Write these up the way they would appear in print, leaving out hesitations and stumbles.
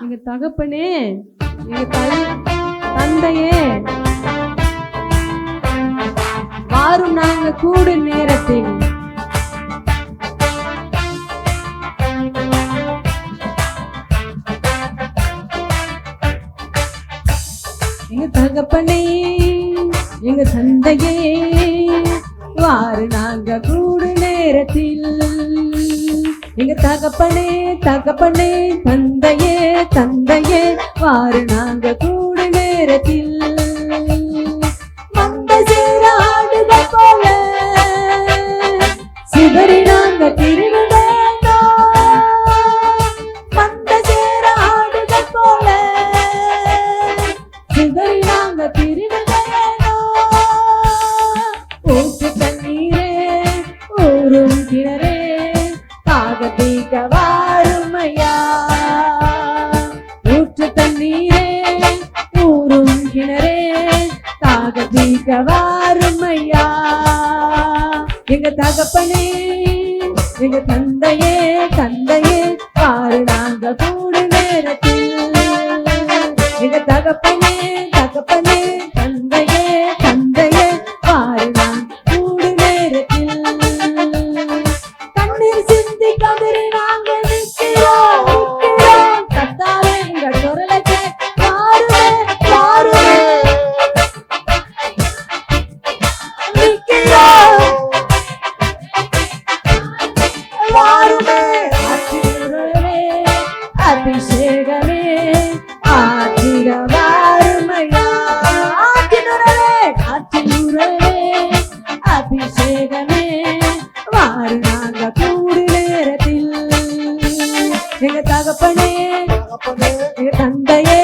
எங்க தகப்பனே, எங்க தந்தையே, வாரும் நாங்க கூடும் நேரத்தில் எங்க தகப்பனே, எங்க தந்தையே, வாரு நாங்க கூடும் நேரத்தில். எங்க தகப்பனே, தகப்பனே, தந்தையே, தந்தையே, வாரு நாங்க கூடும் நேரத்தில். மந்த சேர ஆடுகள் போல சிதறி நாங்க திரும்புவேனோ, மந்த சேர ஆடுகள் போல சிதறி நாங்க திரும்புவேனோ. ஊற்று தண்ணீரே, ஊரும் கிணறே, தாகத்தீக்க வாருமையா. ஊற்று தண்ணீரே, ஊரும் கிணறே, தாகத்தீக்க வாருமையா. எங்க தகப்பனே, எங்க தந்தையே, தந்தையே, வாரு நாங்க கூடு நேரத்தில். எங்க தகப்பனே, தகப்பனே, தந்தையே, தந்தையே, வாரு நாங்க கூடு நேரத்தில். கண்ணீர் சிந்தி கதறி நாங்க நிற்கிறோம், நிற்கிறோம். கர்த்தாவே, எங்க குரலை கேட்க வாருமே, வாருமே. நிற்கிறோம், வாருமே. ஆற்றிடுவே, அபிஷேகமே, ஆற்றிட வாருமையா. ஆற்றிடுவே, ஆற்றிடுவே, அபிஷேகமே, வாரு நாங்க கூடு நேரத்தில். எங்க தகப்பனே, எங்க தந்தையே,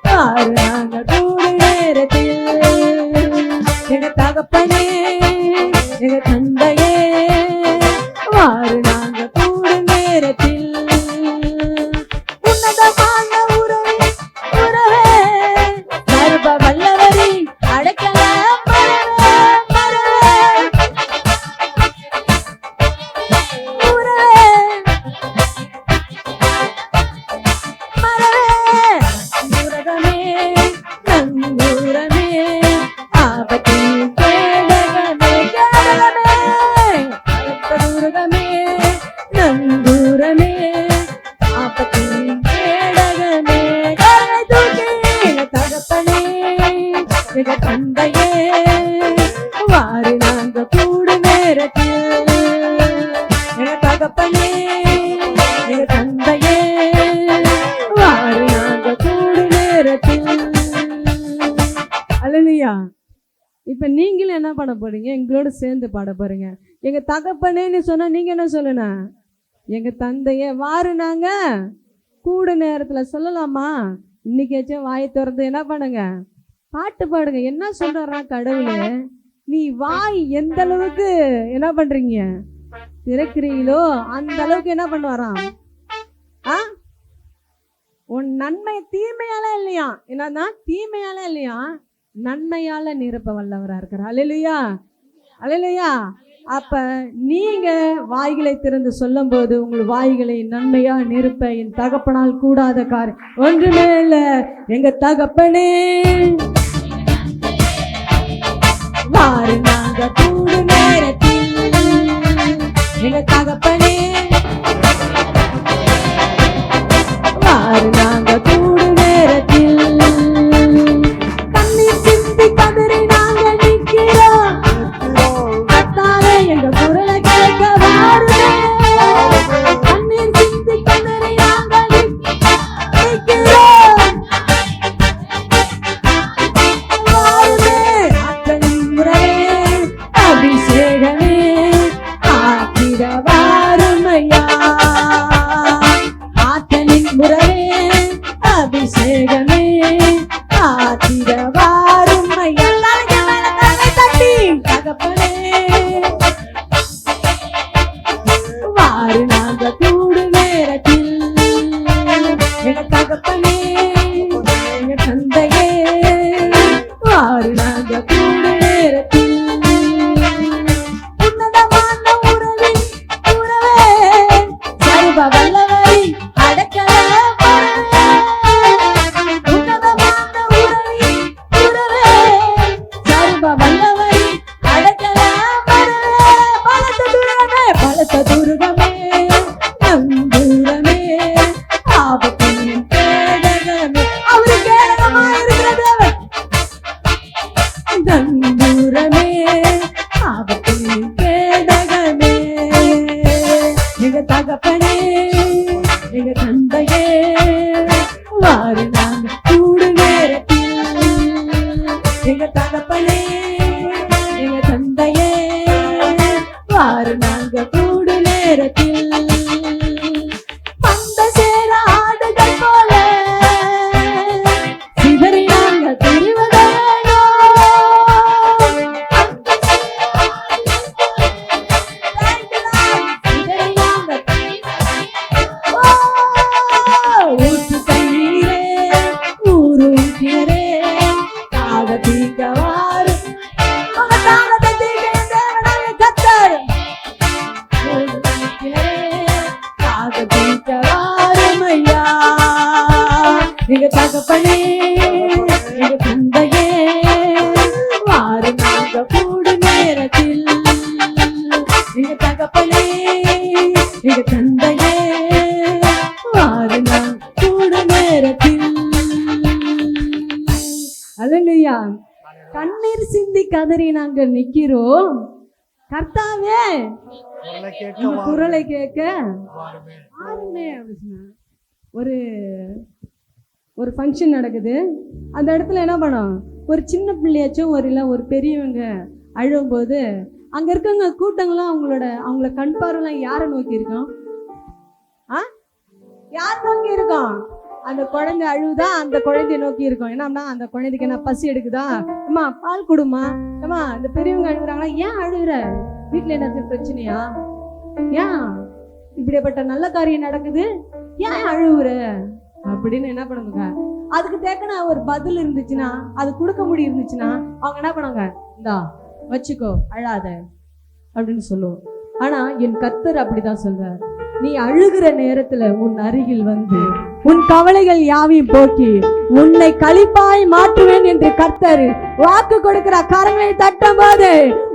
வாரு நாங்க கூடு நேரத்தில். எங்க தகப்பனே, எங்க தந்தையே, வாரு நாங்க கூடு நேரத்தில். உன்னதமான உறவே, உறவே, சர்வ வல்லவரே, அடைக்கல மரவே, மரவே. உறவே, மரவே, உரகமே, நங்கூரமே, ஆபத்தில் கேடகமே, கேடகமே, உரகமே, நங்கூரமே, ஆபத்தில் கேடகமே. கரை தூக்கி எங்க தகப்பனே, எங்க தந்தையே, வாரு நாங்க கூடு நேரத்தில். எங்க தகப்பனே, எங்க தந்தையே, வாரு நாங்க கூடு நேரத்தில். அல்லேலூயா. இப்ப நீங்களும் என்ன பண்ண போறீங்க? எங்களோட சேர்ந்து பாட போறீங்க. எங்க தகப்பனேன்னு சொன்னா நீங்க என்ன சொல்லணும்? எங்க தந்தையே, வாரு நாங்க கூட நேரத்துல சொல்லலாமா? இன்னைக்காச்சும் வாயை திறந்து என்ன பண்ணுங்க, பாட்டு பாடுங்க. என்ன சொல்றான் கடவுளே, நீ வாய் எந்த அளவுக்கு என்ன பண்றீங்க திறக்கிறீங்களோ அந்த அளவுக்கு என்ன பண்ணுவாராம்? உன் நன்மை தீமையால இல்லையா, என்னதான் தீமையால இல்லையா, நன்மையால நிரப்ப வல்லவரா இருக்கிறார். அல்லேலூயா, அல்லேலூயா. அப்ப நீங்க வாய்களை திறந்து சொல்லும் போது உங்கள் வாய்களை நன்மையா நிரப்ப என் தகப்பனால் கூடாத காரியம் ஒன்றுமே இல்ல. எங்க தகப்பனே, வாரு நாங்க கூடு நேரத்தில். எங்க தகப்பனே, வாரு நாங்க கூடு நேரத்தில். கண்ணீர் சிந்தி கதறி நாங்க நிற்கிறோம், கர்த்தாவே, எங்க குரலை கேட்க வாருமே. கண்ணீர் சிந்தி கதறி நாங்க நிற்கிறோம், வாருமே. ஆற்றலின் உறவே, அபிஷேகமே, ஆற்றிட வாருமையா. ஆற்றலின் உறவே, அபிஷேகமே, ஆற்றிட வாருமையா. தலைக்கு மேல தலை தட்டி தகப்பனே, வாரு நாங்க கூடு நேரத்தில். எங்க தகப்பனே, எங்க தந்தையே, வாரு நாங்க கூடு நேரத்தில். உன்னதமான உறவே, உறவே, சர்வ வல்லவரே, அடைக்கல அல்லேலூயா. கண்ணீர் சிந்தி கதறி நாங்க நிக்கிறோம், கர்த்தாவே உங்க குரலை கேட்க ஆருமே அப்படின்னா. ஒரு ஃபங்க்ஷன் நடக்குது, அந்த இடத்துல என்ன பண்ணோம், ஒரு சின்ன பிள்ளையாச்சும் ஒரு பெரியவங்க அழும்போது அங்க இருக்கவங்க கூட்டங்கள்லாம் அவங்கள கண் பார்வைலாம் யாரை நோக்கி இருக்கோம்? யார் நோக்கி இருக்கோம்? அந்த குழந்தை அழுதா அந்த குழந்தைய நோக்கி இருக்கோம். என்னம்னா அந்த குழந்தைக்கு என்ன பசி எடுக்குதா, அம்மா பால் கொடுமா, அம்மா இந்த பெரியவங்க அழுகுறாங்களா, ஏன் அழுகுற, வீட்டுல என்ன பிரச்சனையா, ஏன் இப்படிப்பட்ட நல்ல காரியம் நடக்குது, ஏன் அழுகுற அப்படின்னு என்ன பண்ணுங்க. அதுக்கு தேக்கன ஒரு பதில் இருந்துச்சுன்னா, அது கொடுக்க முடியும் இருந்துச்சுன்னா அவங்க என்ன பண்ணுவாங்க, இந்தா வச்சுக்கோ அழாத அப்படின்னு சொல்லுவோம். ஆனா என் கர்த்தர் அப்படிதான் சொல்றார், நீ அழுகிற நேரத்துல உன் அருகில் வந்து உன் கவலைகள் யாவையும் போக்கி உன்னை களிப்பாய் மாற்றுவேன் என்று கர்த்தர் வாக்கு கொடுக்கிற கரங்களை தட்டும் போது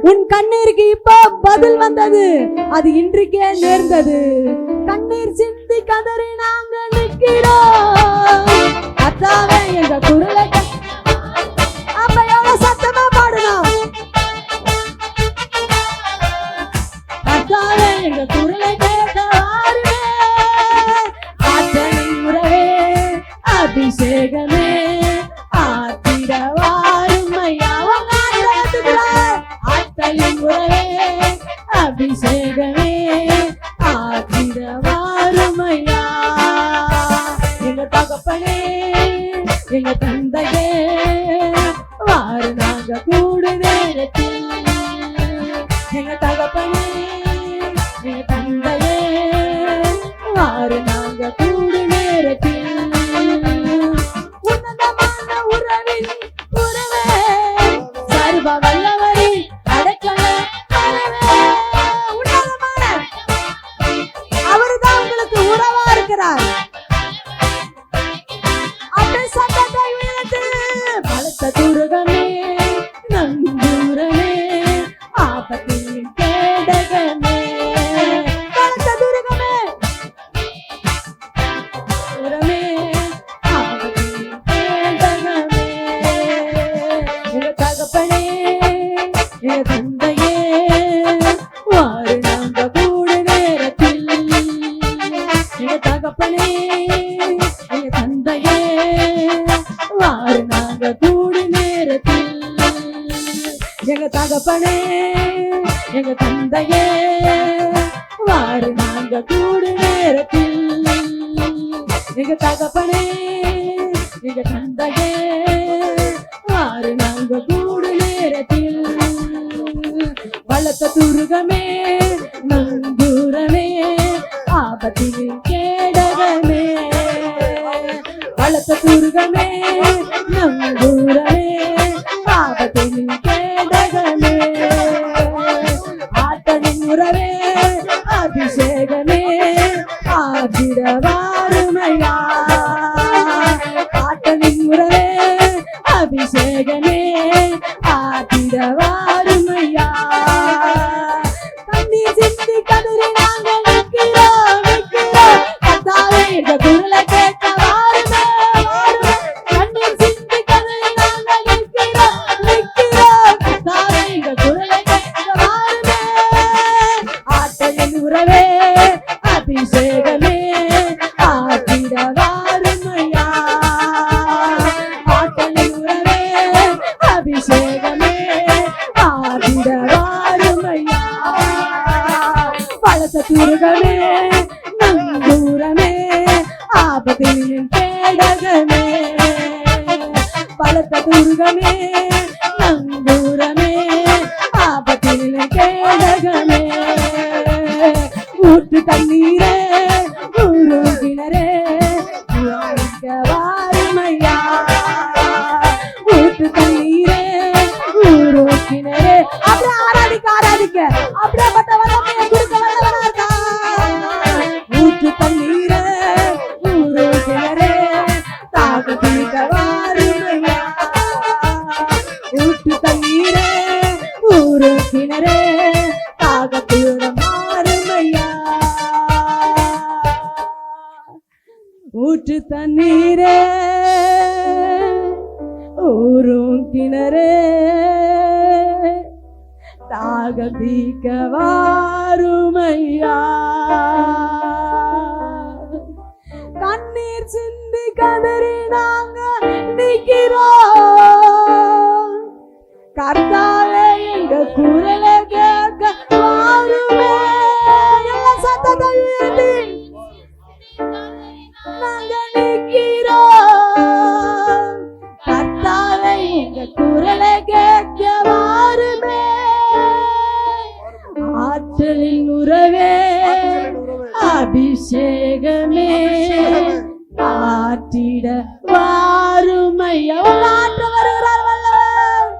உன் கண்ணீருக்கு இப்போ பதில் வந்தது. அது இன்றைக்கே நேர்ந்தது. கண்ணீர் சிந்தி கதறி நாங்க நிற்கிறோம், கர்த்தாவே எங்க குரலை அப்ப எவ்வளவு சத்தமா பாடணும், கர்த்தாவே எங்க குரலை கேட்ட வாருமே, ஆற்றலின் உறவே அபிஷேகமே ஆத்திட வாரும் ஐயா. ஆற்றலின் உறவே அபிஷேகமே ஆத்திட வாரும் ஐயா. எங்க தகப்பனே எங்க தந்தையே வாரு நாங்க கூடு நேரத்தில், எங்க தகப்பனே எங்க தந்தையே வாரு நாங்க கூடு நேரத்தில், உன்னதமான உறவின் உறவே சர்வ வல்லவரே அடைக்கல உன்னதமான அவருதான் உங்களுக்கு உறவா இருக்கிறார். அப்படி சத்தத்தை உயர்த்து பலத்த துருகமே நந்தூரமே ஆபத்தின் கேடகமே, பலத்த துருகமே உரமே ஆபத்தின் கேடகமே. எங்க தகப்பனே எங்க தந்தையே வாரு நாங்க கூடு நேரத்தில், எங்க தகப்பனே எங்க தந்தையே வாரு நாங்க கூடு நேரத்தில், எங்க தகப்பனே எங்க தந்தையே வாரு நாங்க கூடு நேரத்தில், எங்க தகப்பனே எங்க தந்தையே வாரு நாங்க கூடு நேரத்தில், பலத்த துருகமே நங்கூரமே ஆபத்தின் கேடகமே, பலத்த துருகமே நங்கூரமே ஆபத்தின் கேடகமே, ஆற்றலின் உறவே அபிஷேகமே ஆதிட வாருமையா, ஆற்றலின் உறவே அபிஷேகமே ஆதிட வாருமையா. கண்ணீர் சிந்தி கதறி நாங்க நிற்கிறோம் நிற்கிறோம், கர்த்தாவே எங்க குரலை கேட்க வாருமே வாருமே. கண்ணீர் சிந்தி கதறி நாங்க நிற்கிறோம் நிற்கிறோம், கர்த்தாவே எங்க குரலை கேட்க வாருமே. ஆற்றலின் உறவே அபிஷேகமே ஆற்றிட வாருமையா, ஆற்றலின் உறவே அபிஷேகமே ஆற்றிட வாருமையா. பலத்த துருகமே நங்கூரமே ஆபத்தின் கேடகமே, பலத்த துருகமே நங்கூரமே ஆபத்தின் கேடகமே, ஊற்று தண்ணீரே உருகினரே வாருமையா, ஊற்று தண்ணீரே உருகினரே. அப்படியே ஆராதிக்க ஆராதிக்க அப்படியே பட்ட வரமே கொடுக்க வல்லவரா இருக்கா. ஊற்று தண்ணீரே உருகினரே தாக தீர்க்க வாருமையா, ஊற்று தண்ணீரே உருகினரே தாக தீர மாறுமையா. ஊற்று தண்ணீரே ஊரு போக்கினரே தாகம் தீர்க்க வாருமையா. கண்ணீர் சிந்தி கதறி நாங்க நிக்கிறோம். கர்த்தாவே எங்க குரலை கேட்க வாருமே. எல்லாம் சத்தத்தை உயர்த்தி நாங்க நிக்கிறோம். கர்த்தாவே எங்க குரலை கேட்க வாருமே. ஆற்றலின் உறவே அபிஷேகமே ஆற்றிட வாருமையா. ஆற்ற வருகிறார் வல்லவர்.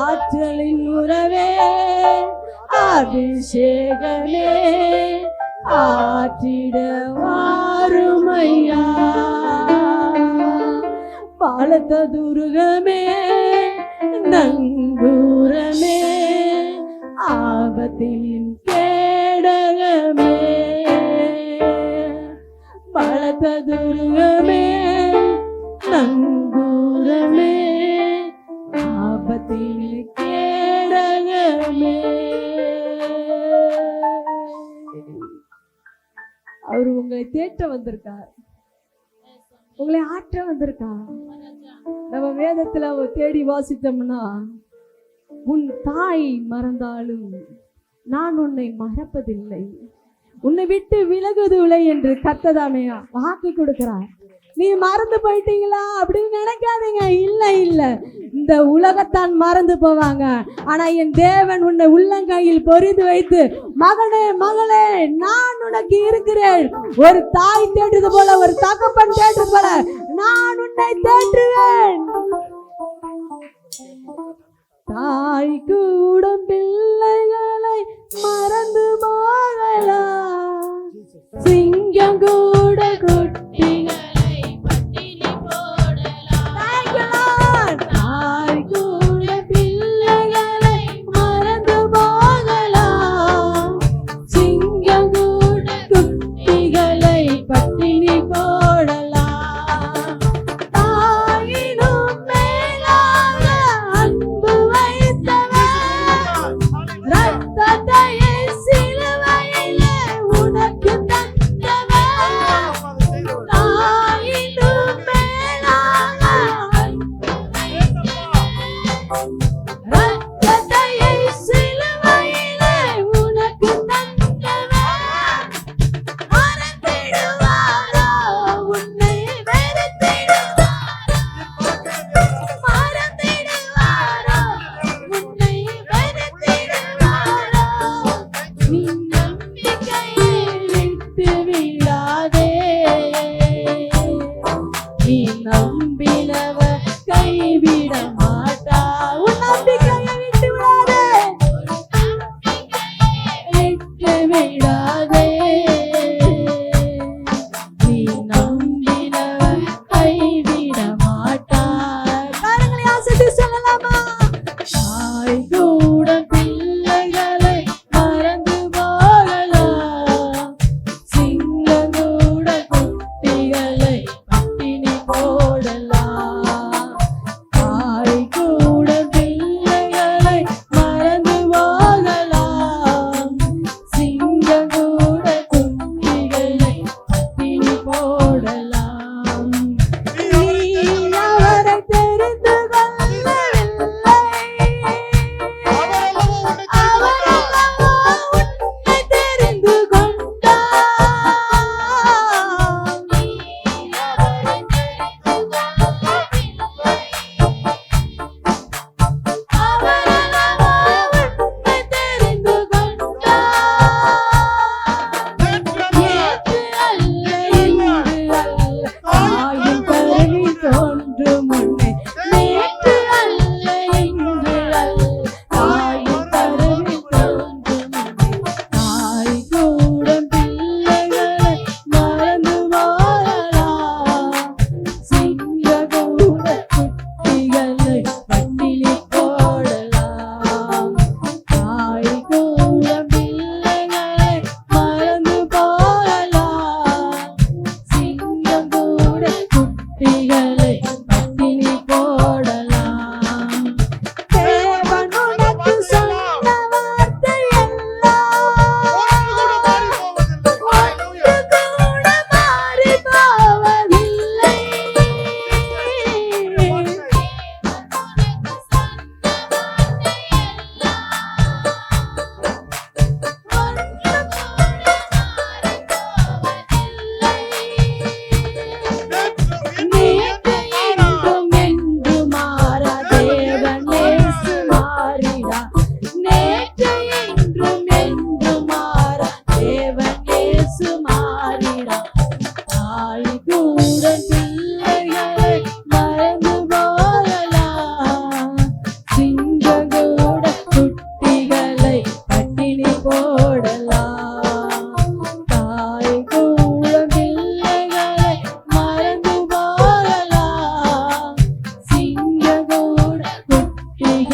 ஆற்றலின் உறவே அபிஷேகமே ஆற்றிட வாருமையா. பாலத்த துருகமே நங்கூரமே ஆபத்தின் கேடகமே. பலத்த துருகமே நங்கூரமே ஆபத்தின் கேடகமே. அவர் உங்களை தேற்ற வந்திருக்கார், உங்களை ஆற்ற வந்திருக்கார். நம்ம வேதத்துல தேடி வாசித்தோம்னா, உன் தாய் மறந்தாலும் நான் உன்னை மறப்பதில்லை, உன்னை விட்டு விலகுவதில்லை என்று கர்த்ததாமே வாக்கு கொடுக்கிறார். நீ மறந்து போயிட்டீங்களா அப்படின்னு நினைக்காதீங்க. இல்ல இல்ல, இந்த உலகத்தான் மறந்து போவாங்க. ஆனா என் தேவன் உன்னை உள்ளங்கையில் பொறிந்து வைத்து, மகனே மகளே நான் உனக்கு இருக்கிறேன். ஒரு தாய் தேடுறது போல, ஒரு தகப்பன் தேடுறது போல நான் உன்னை தேற்றுவேன். தாய் கூட பிள்ளைகளை மறந்து போகலாம், சிங்கம் கூட குட்டிகளை பட்டினி போடலாம். தாய் கூட பிள்ளைகளை மறந்து போகலாம், சிங்கம் கூட குட்டிகளை பட்டினி போடலாம். தாயினும் மேலாக அன்பு வைத்தவர், ரத்தத்தையே சிலுவையிலே உனக்கு தந்தவர். தாயினும் மேலாக அன்பு வைத்தவர், ரத்தத்தையே சிலுவையிலே உனக்கு தந்தவர். மறந்திடுவாரோ உன்னை வெறுத்திடுவாரோ, மறந்திடுவாரோ உன்னை வெறுத்திடுவாரோ. நீ நம்பிக்கையை விட்டு விடாதே, நீ நம்பினவர் கைவிட மாட்டார். உன் நம்பிக்கையை விட்டு விடாதே, விட்டு விடாதே. நீ நம்பினவர் கைவிட மாட்டார். கரங்களை அசைத்து சொல்லலாமா? தாய் கூட பிள்ளைகளை மறந்து போகலாம், சிங்கம் கூட குட்டிகளை பட்டினி போடலாம். தாய்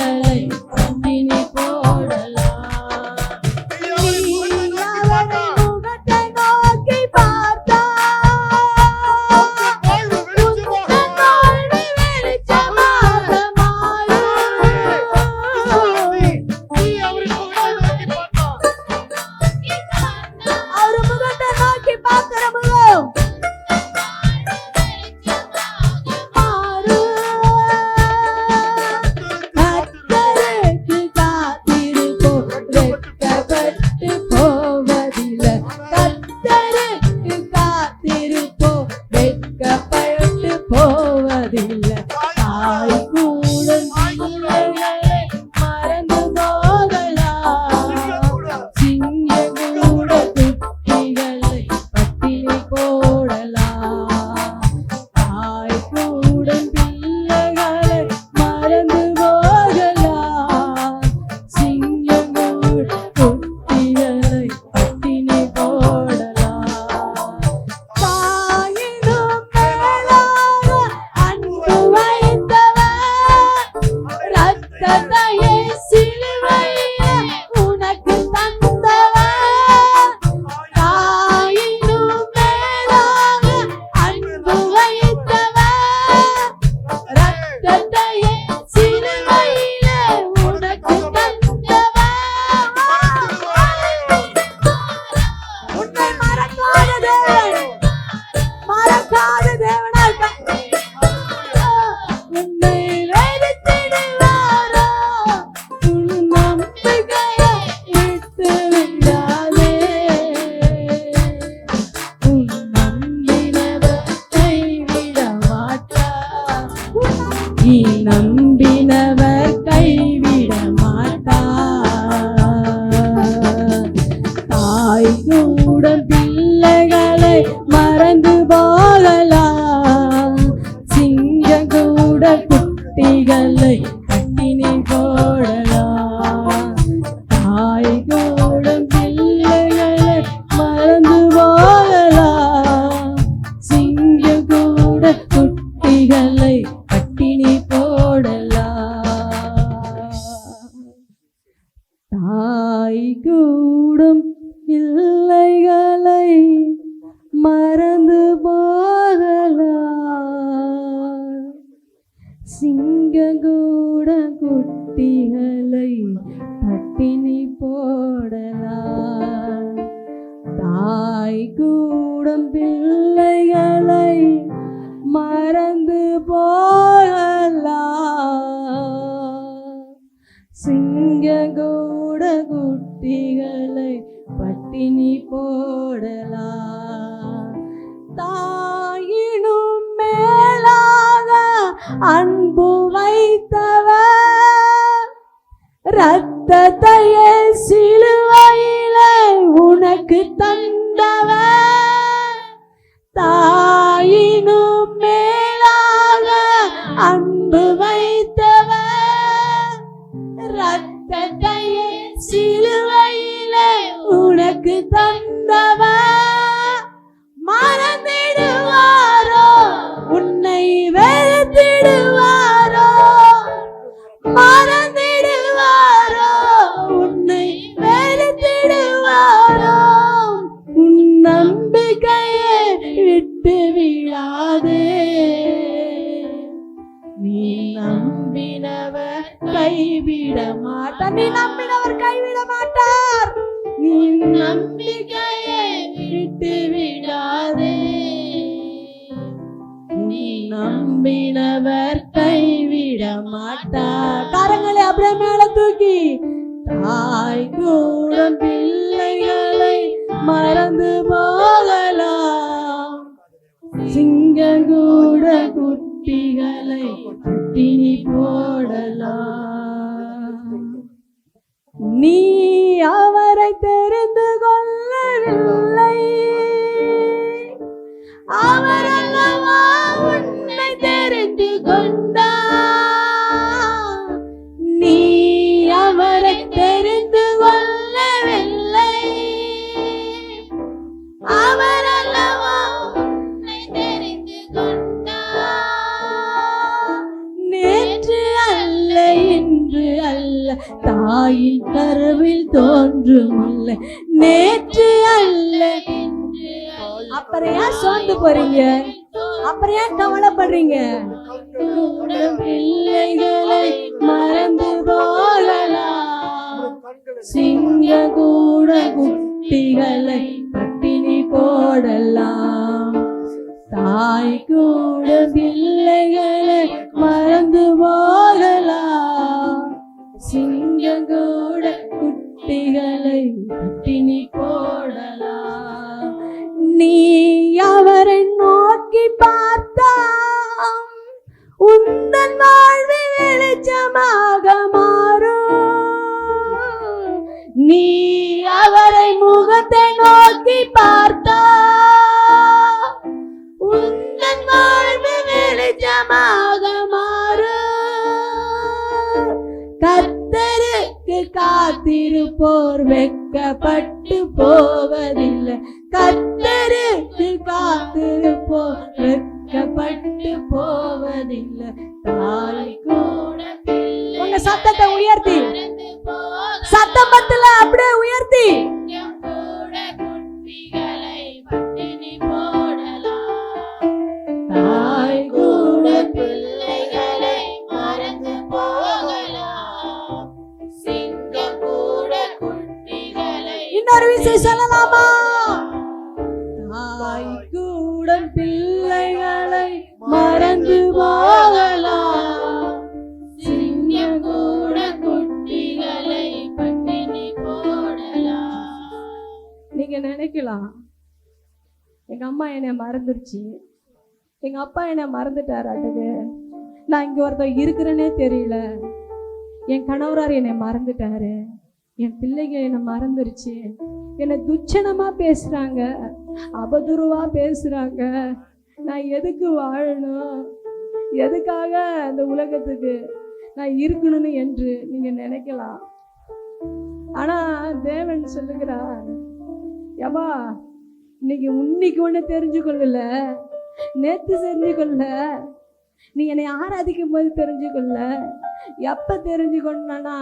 குட்டிகளை பட்டினி போடலாம். முகத்தை நோக்கி பார்த்தா வெளிச்சமாக மாறும். அவர் முகத்தை நோக்கி பார்க்கிற முகம் கர்த்தருக்கு காத்திருப்போம் வெட்கப்பட்டு போவதில்லை. கர்த்தருக்கு காத்திருப்போம் வெட்கப்பட்டு போவதில்லை. தாய் கூட பிள்ளைகளை மறந்து போகலாம். சிங்க கூட குட்டிகளை பட்டினி போடலாம். தாய் கூட பிள்ளைகளை மறந்து போகலாம். சிங்கம் கூட குட்டிகளை பட்டினி போடலாம். தாயினும் மேலாக அன்பு வைத்தவர், ரத்தத்தையே சிலுவையில் உனக்கு தந்தவர். தாயினும் மேலாக அன்பு வைத்தவர், ரத்தத்தையே சிலுவையில் உனக்கு தந்தவர். உன்னை மறக்காத தேவன், மறக்காத தேவனாய் உன்னை வெறுத்திடுவாரோ. உன் நம்பிக்கையை விட்டு விடாதே. உன் நம்பினவர் கைவிட மாட்டார். நீ நம்பினவர் கைவிட மாட்டார். தாய் கூட பிள்ளைகளை மறந்து போகலாம். சிங்க கூட குட்டிகளை பட்டினி போடலாம். தாய் கூட பிள்ளைகளை மறந்து போகலாம். சிங்க கூட குட்டிகளை பட்டினி போடலாம். தாய் கூடும் பிள்ளைகளை மறந்து போகலாம். சிங்க கூட குட்டிகளை பட்டினி போடலாம். தாய் கூடும் பிள்ளைகளை மறந்து போகலாம். சிங்க கூட குட்டிகளை பட்டினி போடலாம். தாயினும் மேலாக அன்பு வைத்தவர், ரத்தத்தையே சிலுவையிலே உனக்கு தந்தவர். தாயினும் மேலாக அன்பு வைத்தவர், ரத்தத்தையே சிலுவையிலே உனக்கு தந்தவர். மறந்திடுவாரோ, உன்னை வெறுத்திடுவாரோ. மறந்திடுவாரோ, உன்னை வெறுத்திடுவாரோ. உன் நம்பிக்கையை விட்டு விடாதே. நீ நம்பினவர் கைவிட மாட்டார். நீ நம்பினவர் கைவிட மாட்டார். நீ நம்பிக்கையை விட்டு விடாதே. நீ நம்பினவர் கைவிட மாட்டார். கரங்களை அப்படியே மேல தூக்கி, தாய் கூட பிள்ளைகளை மறந்து போகலாம். சிங்க கூட குட்டிகளை பட்டினி போடலாம். நீ அவரை தெரிந்து கொள்ளவில்லை, அவர் அல்லவா உன்னை தெரிந்து கொண்டார். நீ அவரை தெரிந்து கொள்ளவில்லை, அவர் அல்லவா உன்னை தெரிந்து கொண்டார். நேற்று அல்ல இன்று இன்று அல்ல, தாயின் கருவில் தோன்றும் அல்ல, நேற்று அல்ல. அப்புறம் ஏன் சோர்ந்து போறீங்க? அப்புறம் ஏன் கவலைப்படுறீங்க? பிள்ளைகளை மறந்து போகலாம், சிங்க கூட குட்டிகளை பட்டினி போடலாம். தாய் கூட பிள்ளைகளை மறந்து போகலாம், சிங்கம் கூட குட்டிகளை பட்டினி போடலாம். நீ அவரை நோக்கி பார்த்தால் உந்தன் வாழ்வு வெளிச்சமாக மாறும். நீ அவரை முகத்தை நோக்கி பார்த்தால் உந்தன் வாழ்வு வெளிச்சமாக மாறும். கர்த்தருக்கு காத்திருப்போர் வெட்கப்பட்டு போவதில்லை, கர்த்தருக்கு காத்திருப்போர் வெட்கப்பட்டு போவதில்லை. தாய் கூட உங்க சத்தத்தை உயர்த்தி, சத்தம் பத்தல அப்படியே உயர்த்தி, தாய் கூட பிள்ளைகளை மறந்து போகலாம், சிங்கம் கூட குட்டிகளை. இன்னொரு விஷயம் சொல்லலாமா? தாய் கூட பிள்ளைகளை மறந்து போகலாம், சிங்கம் கூட குட்டிகளை பட்டினி போடலாம். நீங்க நினைக்கலாம், எங்க அம்மா என்னை மறந்துருச்சு, எங்க அப்பா என்னை மறந்துட்டாராட்டுக்கு, நான் இங்க ஒருத்தர் இருக்கிறேன்னே தெரியல, என் கணவரார் என்னை மறந்துட்டாரு, என் பிள்ளைங்க என்னை மறந்துருச்சு, என்னை துச்சனமா பேசுறாங்க, அவதூறுவா பேசுறாங்க, நான் எதுக்கு வாழணும், எதுக்காக அந்த உலகத்துக்கு நான் இருக்கணும்னு என்று நீங்க நினைக்கலாம். ஆனா தேவன் சொல்லுகிறார், யப்பா இன்னைக்கு ஒண்ணு தெரிஞ்சுக்கொள்ளல, நேத்து தெரிஞ்சுக்கொள்ள, நீ என்னை ஆராதிக்கும் போது தெரிஞ்சுக்கொள்ள, எப்ப தெரிஞ்சுக்கொண்டனா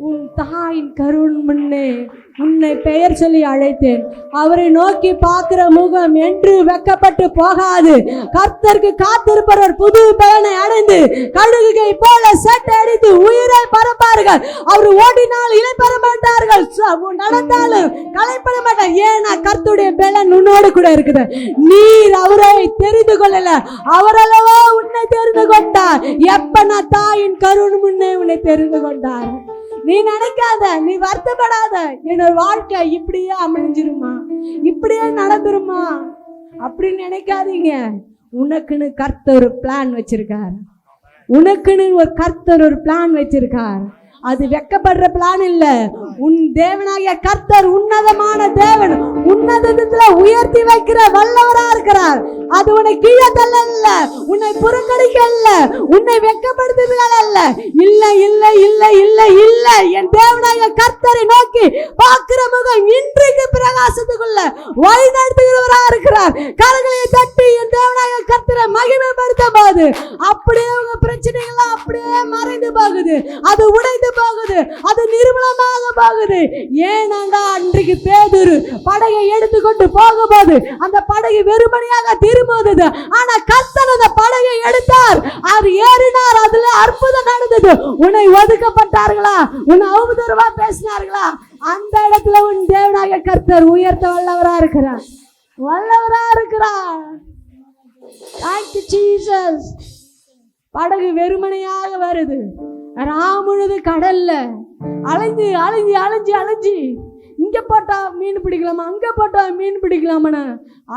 உன் தாயின் கருண் முன்னே உன்னை பெயர் சொல்லி அழைத்தேன். அவரை நோக்கி பார்க்கிற முகம் என்று வெக்கப்பட்டு போகாது. கர்த்தருக்கு காத்திருப்பவர் புது பலனை அடைந்து கழுகுகை போல செட்டை அடித்து உயிரை பரப்பார்கள். அவர் ஓடினால் இளைப்பட மாட்டார்கள், நடந்தாலும் களைப்பட மாட்டார். ஏன்னா கர்த்தருடைய பலன் உன்னோடு கூட இருக்குது. நீர் அவரை தெரிந்து கொள்ளல, அவரல்லவா உன்னை தெரிந்து கொண்டார். எப்ப நான் தாயின் கருண் முன்னே உன்னை தெரிந்து கொண்டார். நீ நினைக்காத, நீ வருத்தப்படாத, என்னோட வாழ்க்கை இப்படியே அமைஞ்சிருமா, இப்படியே நடந்துருமா அப்படின்னு நினைக்காதீங்க. உனக்குன்னு கர்த்தர் ஒரு பிளான் வச்சிருக்கார். உனக்குன்னு ஒரு கர்த்தர் ஒரு பிளான் வச்சிருக்கார். அது வெக்கப்படுற பிளான் இல்ல. உன் தேவனாகிய கர்த்தர் உன்னதமான தேவன், உன்னதத்துல உயர்த்தி வைக்கிற வல்லவரா இருக்கிறார். அது உன்னை கீழே தள்ள இல்ல, உன்னை புறக்கணிக்க இல்ல, உன்னை வெக்கப்படுத்துதல் அல்ல. இல்ல இல்ல இல்ல இல்ல இல்ல, என் தேவனாகிய கர்த்தரை நோக்கி பார்க்கிற முகம் இன்றைக்கு பிரகாசத்துக்குள்ள வழி நடத்துகிறவரா இருக்கிறார். கரங்களை தட்டி என் தேவனாகிய கர்த்தரை மகிமைப்படுத்தும் போது அப்படியே உங்க பிரச்சனைகள் அப்படியே மறைந்து போகுது, அது உடைந்து போகுது, அது நிர்மலமாக போகுது. ஏனாண்டா அன்றைக்கு பேதுரு படகை எடுத்துக்கொண்டு போகும்போது அந்த படகு வெறுமனையாக திரும்புவது. ஆனா கர்த்தர் அந்த படகை எடுத்தார், அவர் ஏறினார், அதுல அற்புதம் நடந்தது. உன்னை ஒதுக்கப்பட்டார்களா, உன்னை அவதூறவா பேசினார்களா, அந்த இடத்துல உன் தேவனாகிய கர்த்தர் உயர்த்த வல்லவரா இருக்கிறார், வல்லவரா இருக்கிறார். Thank you Jesus. படகு வெறுமனையாக வருது. ராமுழுது கடல்ல அலைஞ்சு அலைஞ்சு அலைஞ்சு அலைஞ்சு இங்க போட்டா மீன் பிடிக்கலாமா, அங்க போட்டா மீன் பிடிக்கலாமா,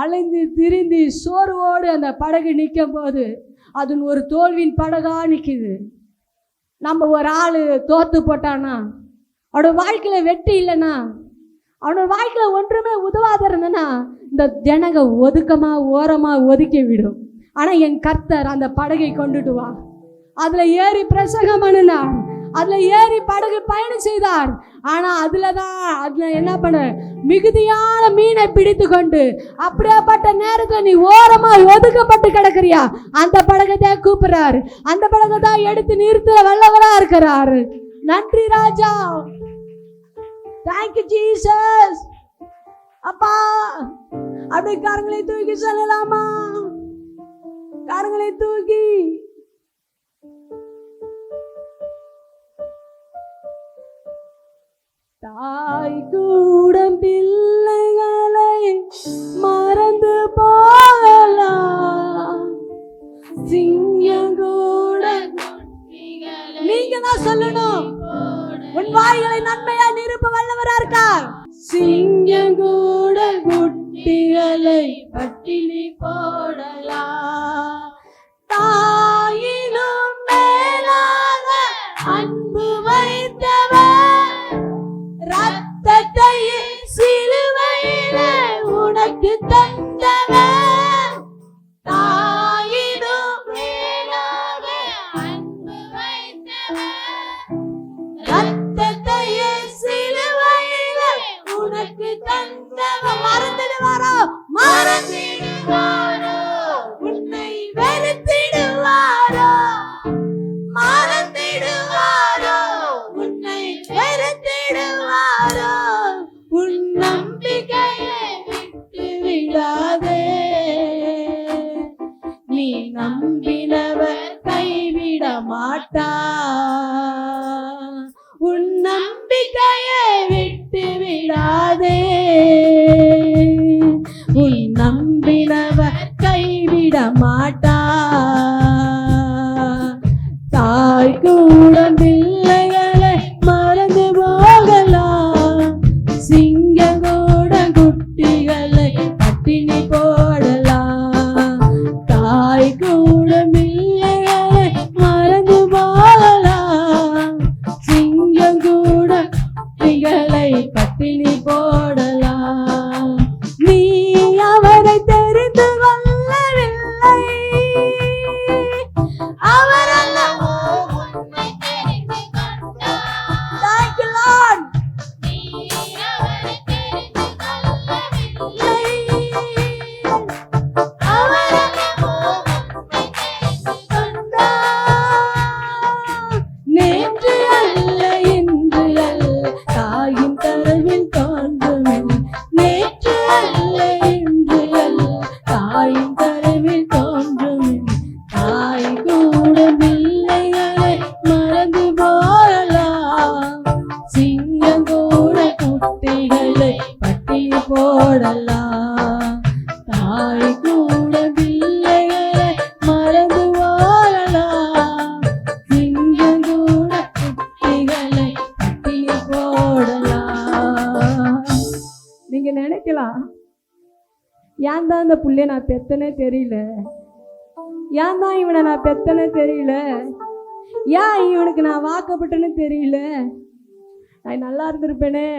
அலைந்து திரிந்து சோர்வோடு அந்த படகு நிற்கும் போது அது ஒரு தோல்வியின் படகா நிக்குது. நம்ம ஒரு ஆளு தோத்து போட்டானா, அவனோட வாழ்க்கையில வெற்றி இல்லைன்னா, அவனோட வாழ்க்கையில ஒன்றுமே உதவாத இருந்தனா, இந்த ஜனங்க ஒதுக்கமா ஓரமா ஒதுக்கி விடும். ஆனா என் கர்த்தர் அந்த படகை கொண்டுட்டு வா, அதுல ஏறி பிரசங்கம் பண்ணினார், அதுல ஏறி படகு பயணம் செய்தார். ஆனா அதுல என்ன பண்ண, மிகுதியான மீனை பிடித்து கொண்டு அப்படியாப்பட்ட நேரத்துல நீ ஓரமா ஒதுக்கப்பட்டு கிடக்குறியா, அந்த படகை தான் கூப்பிடுறாரு, அந்த படகை தான் எடுத்து நிறுத்த வல்லவரா இருக்கிறாரு. நன்றி ராஜா. Thank you Jesus. அப்பா அப்படியே கரங்களை தூக்கி சொல்லலாமா? கரங்களை தூக்கி தாய் கூட பிள்ளைகளை மறந்து போகலாம். சிங்கம் கூட நீங்க தான் சொல்லணும். உன் வாய்களை நன்மையா நிரப்ப வல்லவரா இருக்கார். சிங்கம் கூட குட்டிகளை பட்டினி போடலாம். தாயினும் மேலாக அன்பு வைத்தவர், ரத்தத்தை சிலுவையில உனக்கு தந்தவர். தாயினும் மேலாக அன்பு வைத்தவர், ரத்தத்தை சிலுவையில உனக்கு தந்தவர். மறந்துடுவாரோ? மறந்துடுவாரோ? உன்னை வெறுத்திடுவாரோ? மறந்துடுவாரோ? உன்னை வெறுத்திடுவாரோ? உன் நம்பிக்கையை விட்டு விடாதே. நீ நம்பினவர் கைவிட மாட்டார். உன் நம்பிக்கையை விட்டு விடாதே. உன் நம்பினவர் கைவிட மாட்டார். தாய் கூட பிள்ளைகளை மறந்து போகலாம். சிங்கம் கூட குட்டிகளை பட்டினி போடலாம். தாய் கூட பிள்ளைகளை மறந்து போகலாம். சிங்கம் கூட குட்டிகளை பட்டினி போடலாம். நீ அவரை தெரிந்து கொள்ளவில்லை. அவர் அல்லவோ உன்னை தெரிந்து கொண்டார். Thank you Lord. நீ அவரை தெரிந்து கொள்ளவில்லை. அவர் அல்லவோ உன்னை தெரிந்து கொண்டார். நேற்று அல்ல இன்று அல்ல தாயின் கருவில் தோன்றும். நேற்று அல்ல இன்று அல்ல தாயின் கருவில் தோன்றும். தாய் கூட பிள்ளைகளை மறந்து போடலாம். சிங்கம் கூட குட்டிகளை பட்டினி போடலாம். தாய் கூட பிள்ளைகளை மறந்து போடலாம். சிங்கம் கூட குட்டிகளை பட்டினி போடலாம். நீங்க நினைக்கலாம், ஏன் தான் இந்த புள்ளைய நான் பெத்தனே தெரியல, ஏன் தான் இவனை நான் பெத்தனே தெரியல, ஏன் இவனுக்கு நான் வாக்கப்பட்டேன்னு தெரியல, நான் நல்லா இருந்திருப்பேனே.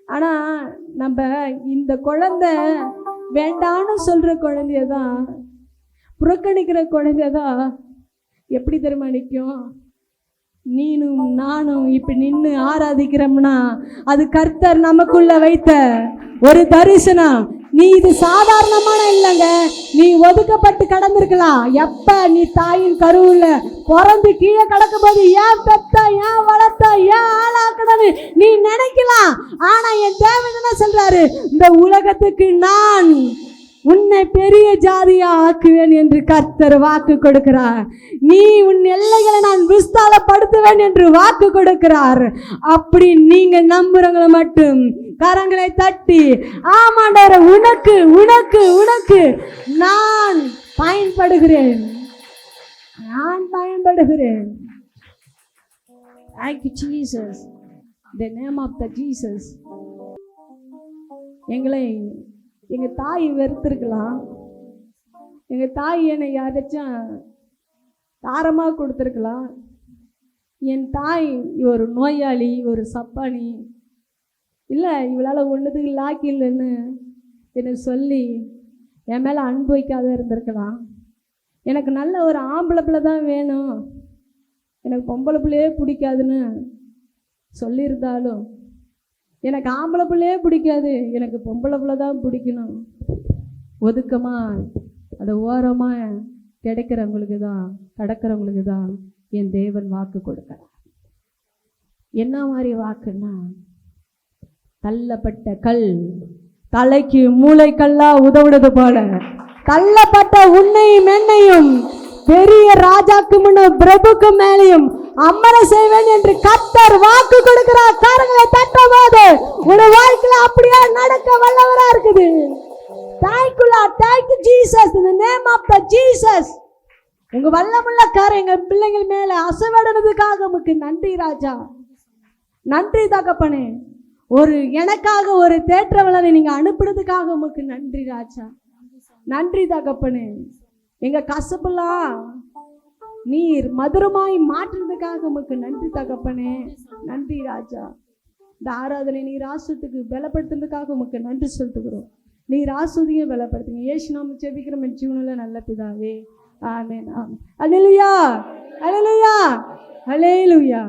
ஆனா நம்ம இந்த குழந்தை வேண்டான்னு சொல்ற குழந்தையதான், புறக்கணிக்கிற குழந்தையதான் எப்படி தெரியுமா நிற்கும்? நீனும் நானும் இப்ப நின்று ஆராதிக்கிறோம்னா அது கர்த்தர் நமக்குள்ள வைத்த ஒரு தரிசனம். நீ இது சாதாரணமான இல்லைங்க, நீ ஒதுக்கப்பட்டு கடந்திருக்கலாம். எப்ப நீ தாயின் கருவுல பிறந்து கீழே கடக்கும் போது ஏன் பெத்த, ஏன் வளர்த்த, ஏன் ஆளாக்கணும்னு நீ நினைக்கலாம். ஆனா என் தேவன் என்ன சொல்றாரு? இந்த உலகத்துக்கு நான் உன்னை பெரிய ஜாதியா ஆக்குவேன் என்று கர்த்தர் வாக்கு கொடுக்கிறார். நீ உன் எல்லைகளை நான் விஸ்தாலப்படுத்துவேன் என்று வாக்கு கொடுக்கிறார். அப்படி நீங்க நம்புறவங்களை மட்டும் கரங்களை தட்டி ஆமாண்டவரே, உனக்கு உனக்கு உனக்கு நான் பயன்படுகிறேன், நான் பயன்படுகிறேன். Thank you Jesus. The name of the Jesus. எங்களை எங்க தாய் வெறுத்திருக்கலாம், எங்க தாய் என்னை யாராச்சும் தாரமா கொடுத்துருக்கலாம். என் தாய் ஒரு நோயாளி, ஒரு சப்பானி, இல்லை இவளால் ஒன்றுத்துக்கு லாக்கி இல்லைன்னு என்னை சொல்லி என் மேலே அன்பு வைக்காத இருந்திருக்கலாம். எனக்கு நல்ல ஒரு ஆம்பளை பிள்ளை தான் வேணும், எனக்கு பொம்பளை பிள்ளையே பிடிக்காதுன்னு சொல்லியிருந்தாலும், எனக்கு ஆம்பளை பிள்ளையே பிடிக்காது, எனக்கு பொம்பளை பிள்ளை தான் பிடிக்கணும், ஒதுக்கமாக அதை ஓரமாக கிடைக்கிறவங்களுக்கு தான், கடக்கிறவங்களுக்கு தான் என் தேவன் வாக்கு கொடுக்கிறார். என்ன மாதிரி வாக்குன்னா, தள்ளப்பட்ட கல் தலைக்கு மூளைக்கல்லா உதவுறது போல தள்ளப்பட்ட உன்னையும் என்னையும் பெரிய ராஜாக்கு முன்ன பிரபுக்கு மேலையும் அமர செய்வேன் என்று கர்த்தர் வாக்கு கொடுக்கிறார். கரங்களை தட்டும் போது உங்க வாழ்க்கையில அப்படியே நடக்க வல்லவரா இருக்குது. Thank you Jesus, in the name of the Jesus. உங்க வல்லமுள்ள காரியம் எங்க பிள்ளைகள் மேல அசைவாடுறதுக்காக உமக்கு நன்றி ராஜா, நன்றி தகப்பனே. எனக்காக ஒரு தேற்றவளனை நீங்க அனுப்புறதுக்காக உமக்கு நன்றி ராஜா, நன்றி தகப்பனே. எங்க கசப்பெல்லாம் நீர் மதுரமாய் மாற்றுறதுக்காக உமக்கு நன்றி தகப்பனே, நன்றி ராஜா. இந்த ஆராதனை நீர் ஆசுத்துக்கு பலப்படுத்துறதுக்காக உமக்கு நன்றி செலுத்துகிறோம். நீர் ஆசுதியை பலப்படுத்துங்க. இயேசு நாம ஜெபிக்கிறோம் என் ஜீவனுள்ள நல்ல பிதாவே, ஆமென். அல்லேலூயா, அல்லேலூயா, அல்லேலூயா.